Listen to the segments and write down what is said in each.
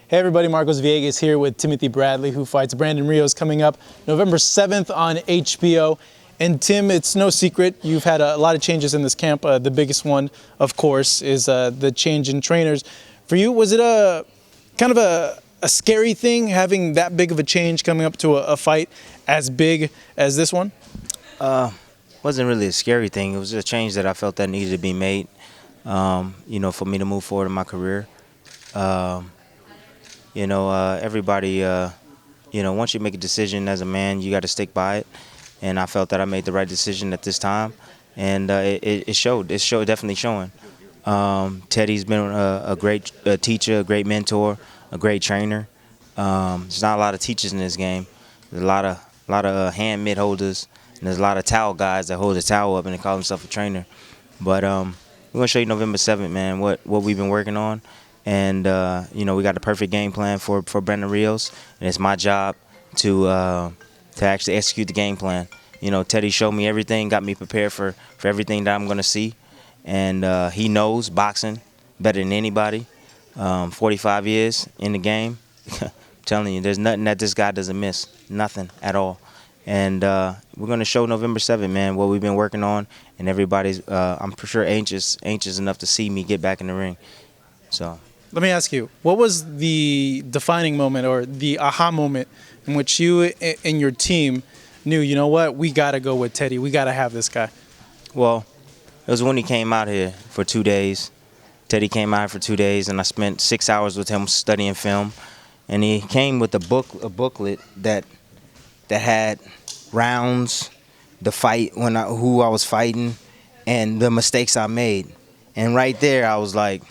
Hey everybody, Marcos Villegas here with Timothy Bradley, who fights Brandon Rios, coming up November 7th on HBO. And Tim, it's no secret, you've had a lot of changes in this camp. The biggest one, of course, is the change in trainers. For you, was it a kind of a scary thing having that big of a change coming up to a fight as big as this one? Wasn't really a scary thing. It was a change that I felt that needed to be made, for me to move forward in my career. Everybody, once you make a decision as a man, you got to stick by it. And I felt that I made the right decision at this time, and it showed. It showed, definitely showing. Teddy's been a great teacher, a great mentor, a great trainer. There's not a lot of teachers in this game. There's a lot of hand mitt holders, and there's a lot of towel guys that hold the towel up and they call themselves a trainer. But we're gonna show you November 7th, man, what we've been working on, and we got the perfect game plan for Brandon Rios, and it's my job to actually execute the game plan. Teddy showed me everything, got me prepared for everything that I'm gonna see, and he knows boxing better than anybody. 45 years in the game. I'm telling you, there's nothing that this guy doesn't miss, nothing at all. And we're gonna show November 7th, man, what we've been working on, and everybody's, I'm for sure, anxious enough to see me get back in the ring. So. Let me ask you, what was the defining moment or the aha moment in which you and your team knew, you know what, we got to go with Teddy, we got to have this guy? Well, it was when he came out here for 2 days. Teddy came out for 2 days, and I spent 6 hours with him studying film. And he came with a booklet that had rounds, the fight, who I was fighting, and the mistakes I made. And right there, I was like,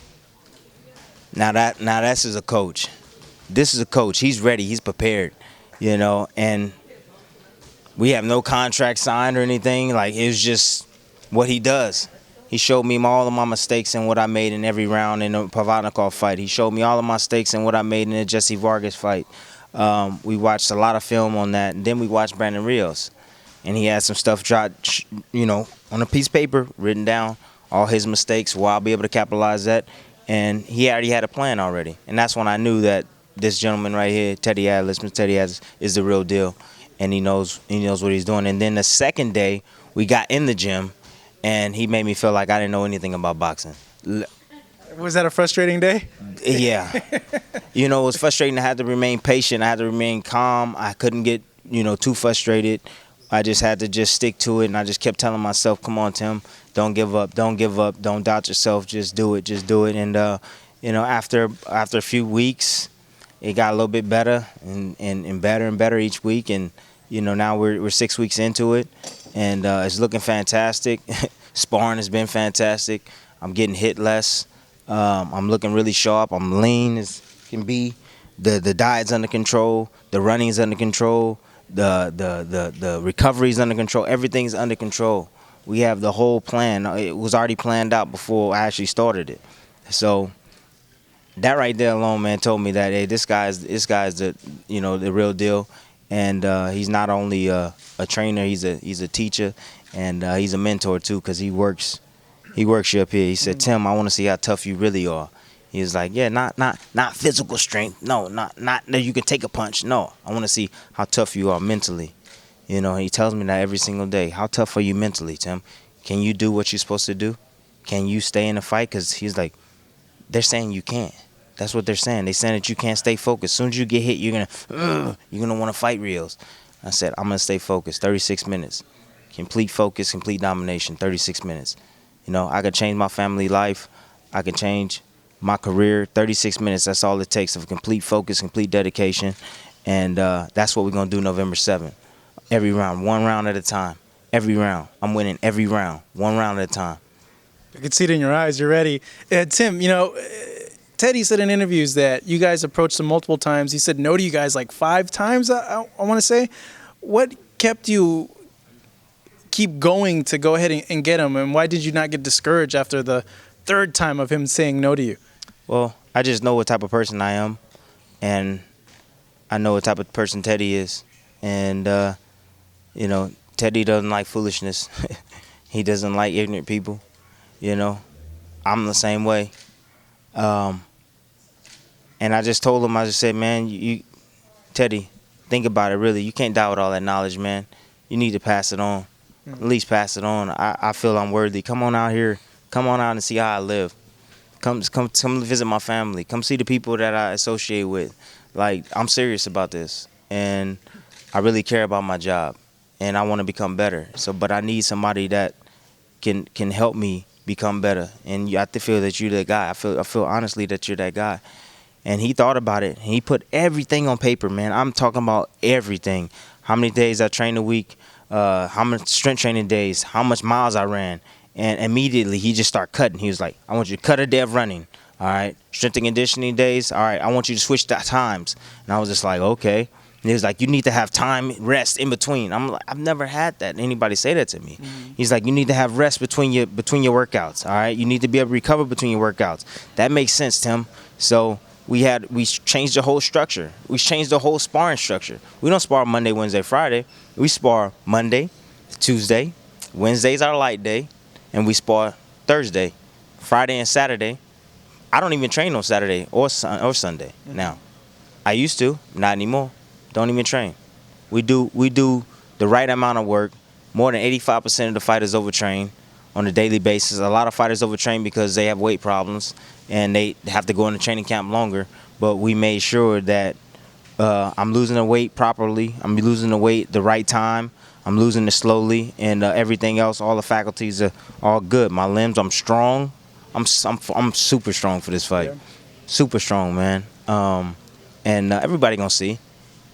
now this is a coach. This is a coach. He's ready. He's prepared, and we have no contract signed or anything. Like, it was just what he does. He showed me all of my mistakes and what I made in every round in the Pavlikov fight. He showed me all of my mistakes and what I made in the Jesse Vargas fight. We watched a lot of film on that. And then we watched Brandon Rios. And he had some stuff jotted, on a piece of paper, written down, all his mistakes, where I'll be able to capitalize that. And he already had a plan already. And that's when I knew that this gentleman right here, Teddy Atlas, Mr. Teddy Atlas, is the real deal. And he knows what he's doing. And then the second day, we got in the gym, and he made me feel like I didn't know anything about boxing. Was that a frustrating day? Yeah. It was frustrating. I had to remain patient. I had to remain calm. I couldn't get, too frustrated. I just had to stick to it, and I just kept telling myself, come on, Tim, don't give up, don't give up, don't doubt yourself, just do it. And, after a few weeks, it got a little bit better and better each week. And, now we're 6 weeks into it, and it's looking fantastic. Sparring has been fantastic. I'm getting hit less. I'm looking really sharp. I'm lean as can be. The diet's under control. The running's under control. The recovery's under control. Everything's under control. We have the whole plan. It was already planned out before I actually started it. So that right there alone, man, told me that, hey, this guy's the the real deal. And he's not only a trainer, he's a teacher, and he's a mentor too, because he works you up here. He said, Tim, I want to see how tough you really are. He was like, yeah, not physical strength. No, not that you can take a punch. No, I want to see how tough you are mentally. He tells me that every single day. How tough are you mentally, Tim? Can you do what you're supposed to do? Can you stay in the fight? Because he's like, they're saying you can't. That's what they're saying. They're saying that you can't stay focused. As soon as you get hit, you're gonna want to fight Rios. I said, I'm gonna stay focused. 36 minutes, complete focus, complete domination. 36 minutes. I could change my family life. I can change my career. 36 minutes. That's all it takes of complete focus, complete dedication, and that's what we're gonna do November 7th. Every round, one round at a time. Every round, I'm winning every round, one round at a time. I can see it in your eyes. You're ready, Tim. Teddy said in interviews that you guys approached him multiple times. He said no to you guys like 5 times, I want to say. What kept you keep going to go ahead and get him, and why did you not get discouraged after the 3rd time of him saying no to you? Well, I just know what type of person I am, and I know what type of person Teddy is. And, Teddy doesn't like foolishness. He doesn't like ignorant people. I'm the same way. And And I just told him, I just said, man, Teddy, think about it, really. You can't die with all that knowledge, man. You need to pass it on. At least pass it on. I feel I'm worthy. Come on out here. Come on out and see how I live. Come visit my family. Come see the people that I associate with. Like, I'm serious about this. And I really care about my job. And I want to become better. But I need somebody that can help me become better. And you have to feel that you're that guy. I feel honestly that you're that guy. And he thought about it. And he put everything on paper, man. I'm talking about everything. How many days I train a week, how much strength training days, how much miles I ran. And immediately he just started cutting. He was like, I want you to cut a day of running. All right. Strength and conditioning days. All right. I want you to switch the times. And I was just like, okay. And he was like, you need to have time, rest in between. I'm like, I've never had that. Anybody say that to me. He's like, you need to have rest between your workouts. All right. You need to be able to recover between your workouts. That makes sense, Tim. So we changed the whole structure. We changed the whole sparring structure. We don't spar Monday, Wednesday, Friday. We spar Monday, Tuesday. Wednesday's our light day. And we spar Thursday, Friday, and Saturday. I don't even train on Saturday or Sunday now. I used to, not anymore. Don't even train. We do the right amount of work. More than 85% of the fighters overtrain on a daily basis. A lot of fighters overtrain because they have weight problems and they have to go into training camp longer. But we made sure that I'm losing the weight properly. I'm losing the weight the right time. I'm losing it slowly, and everything else, all the faculties are all good. My limbs, I'm strong. I'm super strong for this fight. Yeah. Super strong, man. And everybody gonna see.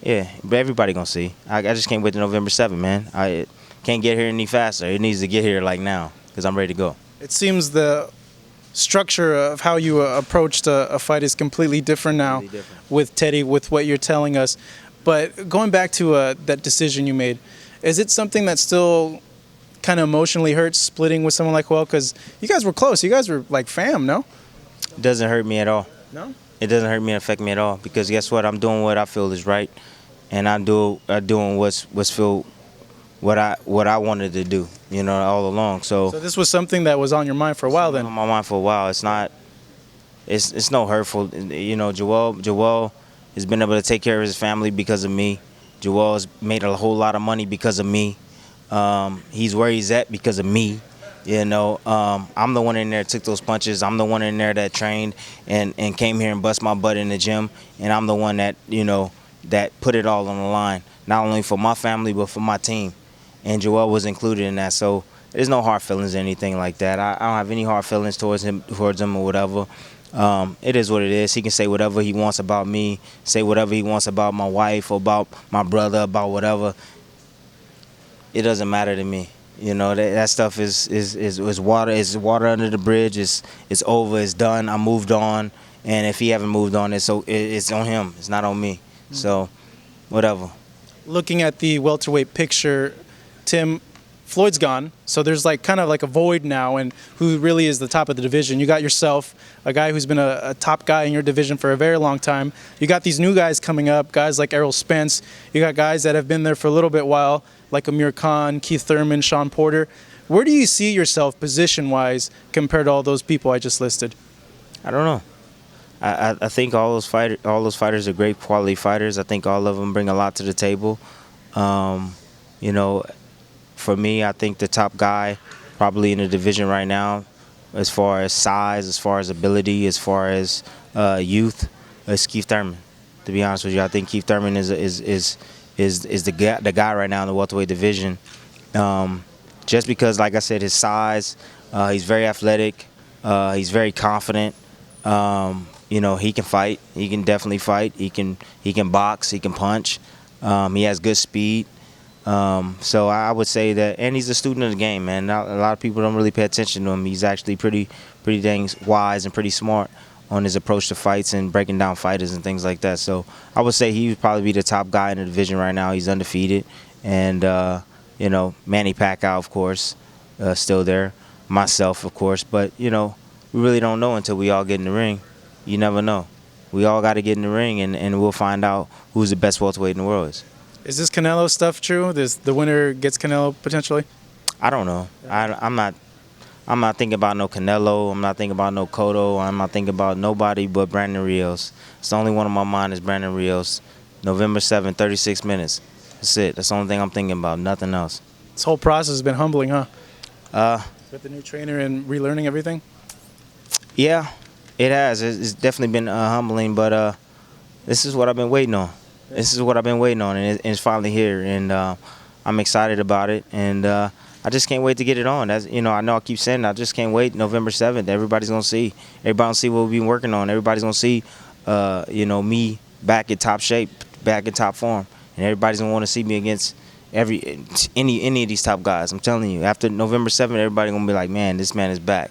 Yeah, but everybody gonna see. I just can't wait to November 7th, man. I can't get here any faster. It needs to get here like now, because I'm ready to go. It seems the structure of how you approached a fight is completely different now with Teddy, with what you're telling us. But going back to that decision you made, is it something that still kind of emotionally hurts, splitting with someone like Well? Because you guys were close. You guys were like fam, no? It doesn't hurt me at all. No? It doesn't hurt me and affect me at all. Because guess what? I'm doing what I feel is right. And I'm doing what I wanted to do, all along. So this was something that was on your mind for a while then? On my mind for a while. It's no hurtful. Joel has been able to take care of his family because of me. Joel has made a whole lot of money because of me. He's where he's at because of me. I'm the one in there that took those punches. I'm the one in there that trained and came here and bust my butt in the gym. And I'm the one that, that put it all on the line, not only for my family but for my team. And Joel was included in that. So there's no hard feelings or anything like that. I don't have any hard feelings towards him or whatever. It is what it is. He can say whatever he wants about me, say whatever he wants about my wife or about my brother, about whatever. It doesn't matter to me. That stuff is water. It's water under the bridge. It's over. It's done. I moved on. And if he haven't moved on, it's on him. It's not on me. So, whatever. Looking at the welterweight picture, Tim, Floyd's gone, so there's kind of a void now, and who really is the top of the division? You got yourself, a guy who's been a top guy in your division for a very long time. You got these new guys coming up, guys like Errol Spence. You got guys that have been there for a little bit while, like Amir Khan, Keith Thurman, Sean Porter. Where do you see yourself position-wise compared to all those people I just listed? I don't know. I think all those fighters are great quality fighters. I think all of them bring a lot to the table. For me, I think the top guy probably in the division right now, as far as size, as far as ability, as far as youth, is Keith Thurman. To be honest with you, I think Keith Thurman is the guy right now in the welterweight division. Just because, like I said, his size, he's very athletic, he's very confident. He can fight. He can definitely fight. He can box. He can punch. He has good speed. So I would say that, and he's a student of the game, man. A lot of people don't really pay attention to him. He's actually pretty dang wise and pretty smart on his approach to fights and breaking down fighters and things like that. So I would say he would probably be the top guy in the division right now. He's undefeated, and Manny Pacquiao, of course, still there. Myself, of course, but we really don't know until we all get in the ring. You never know. We all got to get in the ring, and we'll find out who's the best welterweight in the world. Is this Canelo stuff true? The winner gets Canelo potentially? I don't know. I'm not I'm not thinking about no Canelo. I'm not thinking about no Cotto. I'm not thinking about nobody but Brandon Rios. It's the only one on my mind is Brandon Rios. November 7th, 36 minutes. That's it. That's the only thing I'm thinking about. Nothing else. This whole process has been humbling, huh? Uh, With the new trainer and relearning everything? yeah, it has. It's definitely been humbling, but this is what I've been waiting on. This is what I've been waiting on, and it's finally here, and I'm excited about it, and I just can't wait to get it on. That's, I know I keep saying it, I just can't wait. November 7th, everybody's gonna see. Everybody's gonna see what we've been working on. Everybody's gonna see, me back in top shape, back in top form, and everybody's gonna want to see me against any of these top guys. I'm telling you, after November 7th, everybody's gonna be like, man, this man is back.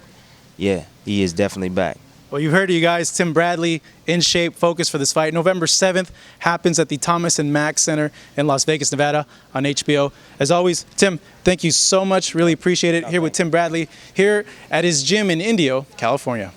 Yeah, he is definitely back. Well, you heard it, you guys. Tim Bradley in shape, focused for this fight. November 7th happens at the Thomas and Mack Center in Las Vegas, Nevada on HBO. As always, Tim, thank you so much. Really appreciate it. Here with Tim Bradley here at his gym in Indio, California.